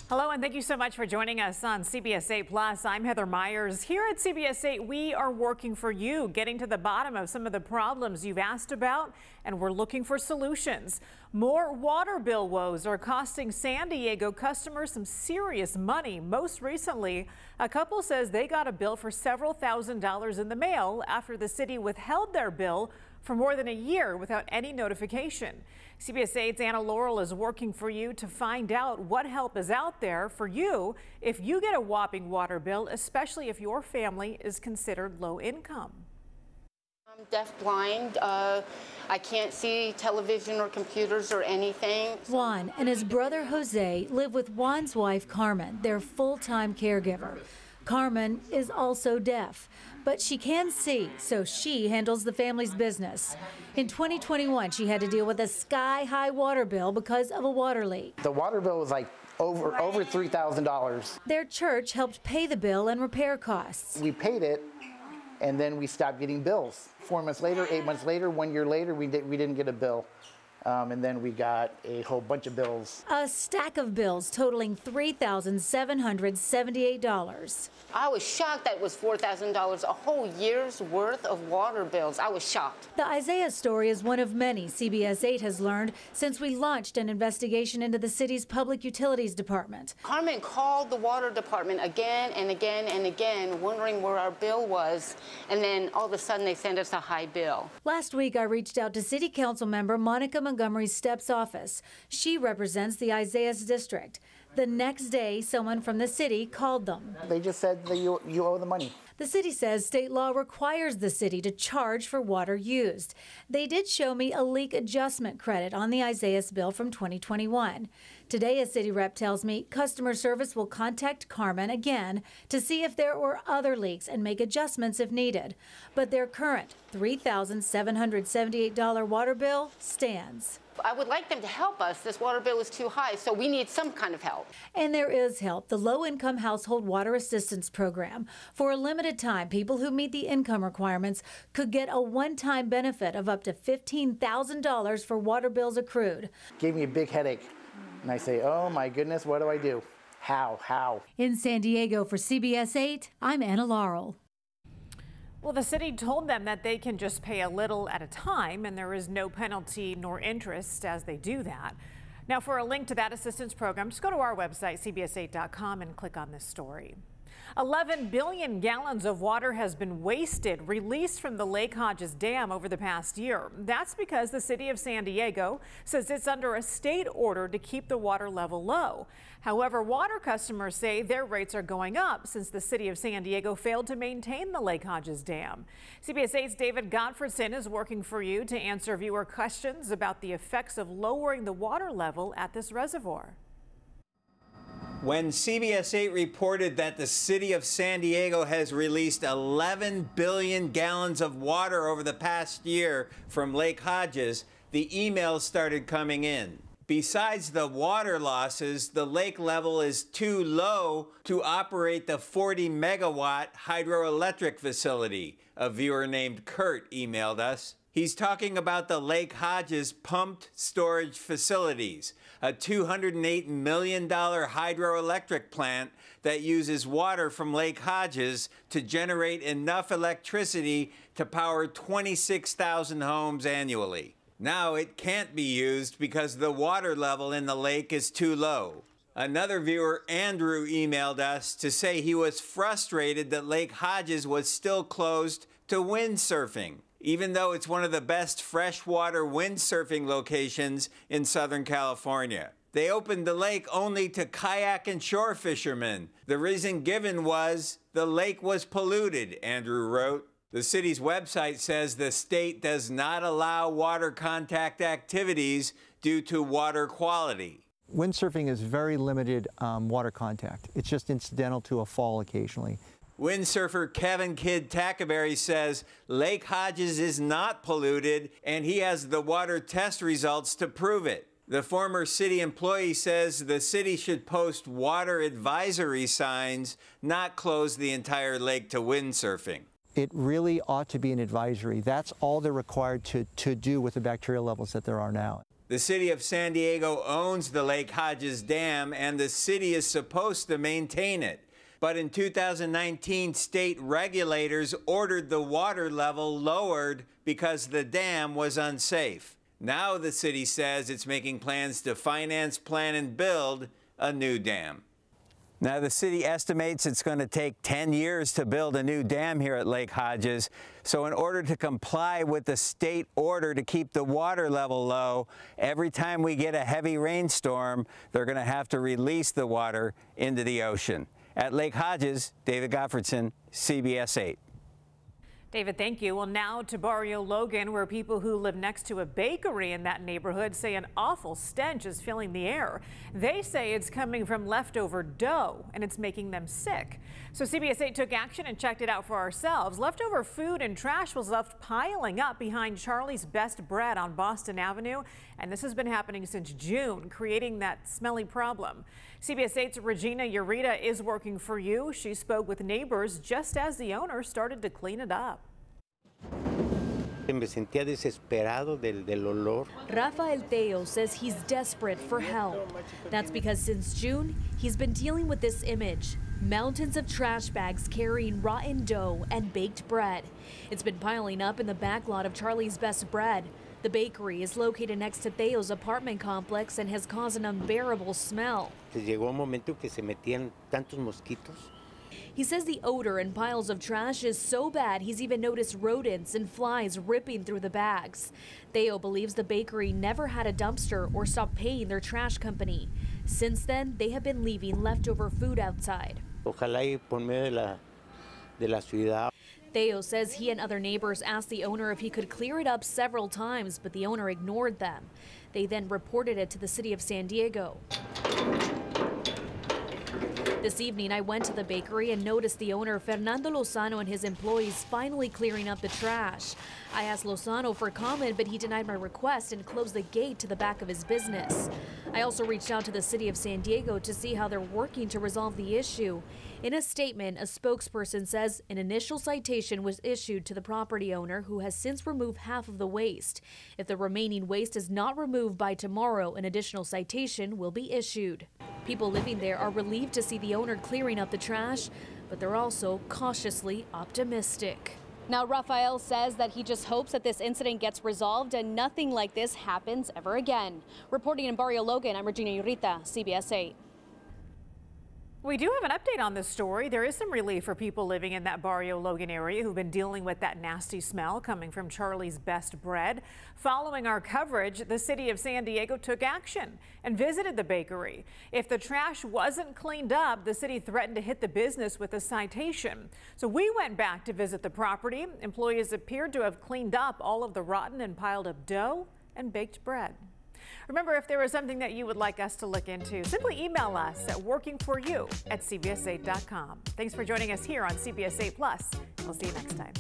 Hello, and thank you so much for joining us on CBS 8 Plus. I'm Heather Myers. Here at CBS 8, we are working for you, getting to the bottom of some of the problems you've asked about, and we're looking for solutions. More water bill woes are costing San Diego customers some serious money. Most recently, a couple says they got a bill for several $1,000s in the mail after the city withheld their bill for more than a year without any notification. CBS 8's Anna Laurel is working for you to find out what help is out there for you if you get a whopping water bill, especially if your family is considered low income. I'm deaf-blind. I can't see television or computers or anything. Juan and his brother Jose live with Juan's wife Carmen, their full-time caregiver. Carmen is also deaf, but she can see, so she handles the family's business. In 2021, she had to deal with a sky-high water bill because of a water leak. The water bill was like over $3,000. Their church helped pay the bill and repair costs. We paid it, and then we stopped getting bills. 4 months later, 8 months later, 1 year later, we didn't get a bill. And then we got a whole bunch of bills. A stack of bills totaling $3,778. I was shocked that it was $4,000, a whole year's worth of water bills. I was shocked. The Isaiah story is one of many CBS 8 has learned since we launched an investigation into the city's public utilities department. Carmen called the water department again and again and again, wondering where our bill was, and then all of a sudden they sent us a high bill. Last week, I reached out to City Council member Monica Montgomery Stepp's office. She represents the Isaiah's district. The next day, someone from the city called them. They just said that you owe the money. The city says state law requires the city to charge for water used. They did show me a leak adjustment credit on the Isaiah's bill from 2021. Today, a city rep tells me customer service will contact Carmen again to see if there were other leaks and make adjustments if needed. But their current $3,778 water bill stands. I would like them to help us. This water bill is too high, so we need some kind of help. And there is help. The Low-Income Household Water Assistance Program. For a limited time, people who meet the income requirements could get a one-time benefit of up to $15,000 for water bills accrued. Gave me a big headache. And I say, oh my goodness, what do I do? How? In San Diego for CBS 8, I'm Anna Laurel. Well, the city told them that they can just pay a little at a time, and there is no penalty nor interest as they do that. Now, for a link to that assistance program, just go to our website, cbs8.com, and click on this story. 11 billion gallons of water has been wasted, released from the Lake Hodges Dam over the past year. That's because the city of San Diego says it's under a state order to keep the water level low. However, water customers say their rates are going up since the city of San Diego failed to maintain the Lake Hodges Dam. CBS 8's David Gottfredson is working for you to answer viewer questions about the effects of lowering the water level at this reservoir. When CBS 8 reported that the city of San Diego has released 11 billion gallons of water over the past year from Lake Hodges, the emails started coming in. Besides the water losses, the lake level is too low to operate the 40 megawatt hydroelectric facility, a viewer named Kurt emailed us. He's talking about the Lake Hodges pumped storage facilities, a $208 million hydroelectric plant that uses water from Lake Hodges to generate enough electricity to power 26,000 homes annually. Now it can't be used because the water level in the lake is too low. Another viewer, Andrew, emailed us to say he was frustrated that Lake Hodges was still closed to windsurfing, even though it's one of the best freshwater windsurfing locations in Southern California. They opened the lake only to kayak and shore fishermen. The reason given was the lake was polluted, Andrew wrote. The city's website says the state does not allow water contact activities due to water quality. Windsurfing is very limited water contact. It's just incidental to a fall occasionally. Windsurfer Kevin Kidd Tackaberry says Lake Hodges is not polluted, and he has the water test results to prove it. The former city employee says the city should post water advisory signs, not close the entire lake to windsurfing. It really ought to be an advisory. That's all they're required to do with the bacterial levels that there are now. The city of San Diego owns the Lake Hodges Dam, and the city is supposed to maintain it. But in 2019, state regulators ordered the water level lowered because the dam was unsafe. Now the city says it's making plans to finance, plan, and build a new dam. Now, the city estimates it's going to take 10 years to build a new dam here at Lake Hodges. So in order to comply with the state order to keep the water level low, every time we get a heavy rainstorm, they're going to have to release the water into the ocean. At Lake Hodges, David Gottfredson, CBS 8. David, thank you. Well, now to Barrio Logan, where people who live next to a bakery in that neighborhood say an awful stench is filling the air. They say it's coming from leftover dough and it's making them sick. So CBS 8 took action and checked it out for ourselves. Leftover food and trash was left piling up behind Charlie's Best Bread on Boston Avenue. And this has been happening since June, creating that smelly problem. CBS 8's Regina Ureta is working for you. She spoke with neighbors just as the owner started to clean it up. Me sentía desesperado del olor. Rafael Teo says he's desperate for help. That's because since June, he's been dealing with this image. Mountains of trash bags carrying rotten dough and baked bread. It's been piling up in the back lot of Charlie's Best Bread. The bakery is located next to Teo's apartment complex and has caused an unbearable smell. Llegó un momento que se metían tantos mosquitos. He says the odor and piles of trash is so bad he's even noticed rodents and flies ripping through the bags. Theo believes the bakery never had a dumpster or stopped paying their trash company. Since then, they have been leaving leftover food outside. Ojalá y por medio de la ciudad. Theo says he and other neighbors asked the owner if he could clear it up several times, but the owner ignored them. They then reported it to the city of San Diego. This evening, I went to the bakery and noticed the owner, Fernando Lozano, and his employees finally clearing up the trash. I asked Lozano for comment, but he denied my request and closed the gate to the back of his business. I also reached out to the city of San Diego to see how they're working to resolve the issue. In a statement, a spokesperson says an initial citation was issued to the property owner, who has since removed half of the waste. If the remaining waste is not removed by tomorrow, an additional citation will be issued. People living there are relieved to see the owner clearing up the trash, but they're also cautiously optimistic. Now, Rafael says that he just hopes that this incident gets resolved and nothing like this happens ever again. Reporting in Barrio Logan, I'm Regina Ureta, CBS 8. We do have an update on this story. There is some relief for people living in that Barrio Logan area who've been dealing with that nasty smell coming from Charlie's Best Bread. Following our coverage, the city of San Diego took action and visited the bakery. If the trash wasn't cleaned up, the city threatened to hit the business with a citation. So we went back to visit the property. Employees appeared to have cleaned up all of the rotten and piled up dough and baked bread. Remember, if there is something that you would like us to look into, simply email us at workingforyou@cbs8.com. Thanks for joining us here on CBS 8 Plus. We'll see you next time.